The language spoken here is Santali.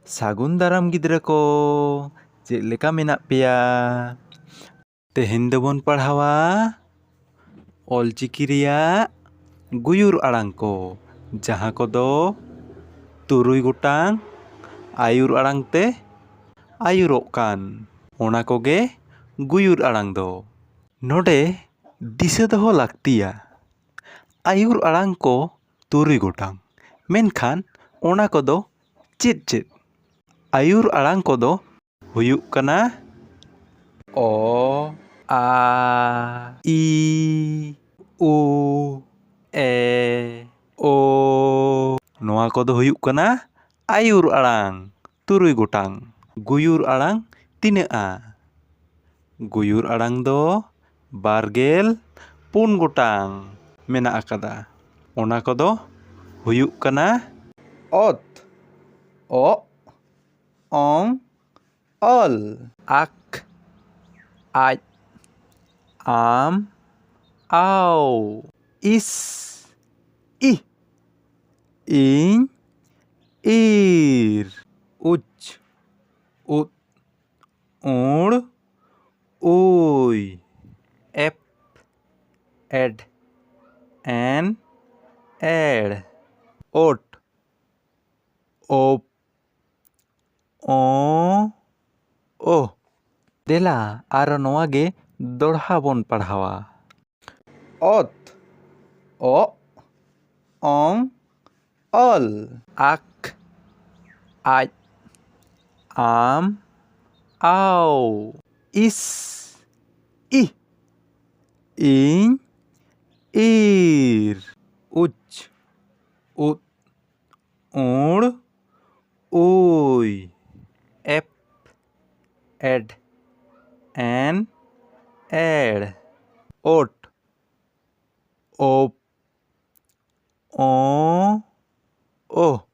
ᱥᱟᱹᱜᱩᱱ ᱫᱟᱨᱟᱢ ᱜᱤᱫᱽᱨᱟᱹ ᱠᱚ, ᱪᱮᱫ ᱞᱮᱠᱟ ᱢᱮᱱᱟᱜ ᱯᱮᱭᱟ? ᱛᱮᱦᱮᱧ ᱫᱚᱵᱚᱱ ᱯᱟᱲᱦᱟᱣᱟ ᱚᱞᱪᱤᱠᱤ ᱨᱮᱭᱟᱜ ᱜᱩᱭᱩᱨ ᱟᱲᱟᱝ ᱠᱚ, ᱡᱟᱦᱟᱸ ᱠᱚᱫᱚ 7 ᱜᱚᱴᱟᱝ ᱟᱭᱩᱨ ᱟᱲᱟᱝ ᱛᱮ ᱟᱭᱩᱨᱚᱜ ᱠᱟᱱ, ᱚᱱᱟ ᱠᱚᱜᱮ ᱜᱩᱭᱩᱨ ᱟᱲᱟᱝ ᱫᱚ᱾ ᱱᱚᱰᱮ ᱫᱤᱥᱟᱹ ᱫᱚᱦᱚ ᱞᱟᱹᱠᱛᱤᱭᱟ, ᱟᱭᱩᱨ 아ᱲᱟᱝ ᱠᱚ 7 ᱜᱚᱴᱟᱝ, ᱢᱮᱱᱠᱷᱟᱱ ᱚᱱᱟ ᱠᱚᱫᱚ ᱪᱮᱫ ᱪᱮᱫ? 아유র 아ᱲᱟᱝ ᱠᱚᱫᱚ ᱦᱩᱭᱩᱜ ᱠᱟᱱᱟ ᱚ, ᱟ, ই, উ, ᱮ, ᱳ। ᱱᱚᱣᱟ ᱠᱚᱫᱚ ᱦᱩᱭᱩᱜ ᱠᱟᱱᱟ 아유র 아ᱲᱟᱝ 7 ᱜᱚᱴᱟᱝ। ᱜᱩᱭᱩᱨ 아ᱲᱟᱝ ᱛᱤᱱᱟᱹᱜᱼᱟ? ᱜᱩᱭᱩᱨ 아ᱲᱟᱝ ᱫᱚ 24 ᱜᱚᱴᱟᱝ ᱢᱮᱱᱟᱜ ᱟᱠᱟᱫᱟ। ᱚᱱᱟ ᱠᱚᱫᱚ ᱦᱩᱭᱩᱜ ᱠᱟᱱᱟ ᱚᱛ, ᱚ, ᱚᱝ, ᱚᱞ, ᱟᱠ, ᱟᱡ, ᱟᱢ, ᱟᱣ, ᱤᱥ, ᱤ, ᱤᱧ, ᱤᱨ, ᱩᱪ, ᱩᱫ, ᱩᱲ, ᱩᱭ, ᱮᱯ, ᱮᱰ, ᱮᱱ, ᱮᱲ, ᱳᱴ, ᱳᱯ, ᱚ, ᱳ। ᱫᱮᱞᱟ ᱟᱨᱚ ᱱᱚᱣᱟ ᱜᱮ ᱫᱚᱲᱦᱟ ᱵᱚᱱ ᱯᱟᱲᱦᱟᱣᱟ। ᱚᱛ, ᱚ, ᱚᱝ, ᱚᱞ, ᱟᱠ, ᱟᱡ, ᱟᱢ, ᱟᱣ, ᱤᱥ, ᱤ, ᱤᱧ, ᱤᱨ, ᱩᱪ, ᱩᱫ, ᱩᱲ, ᱩᱭ, ᱮᱯ, ᱮᱰ, ᱮᱱ, ᱮᱲ, ᱳᱴ, ᱳᱯ, ᱚ, ᱳ।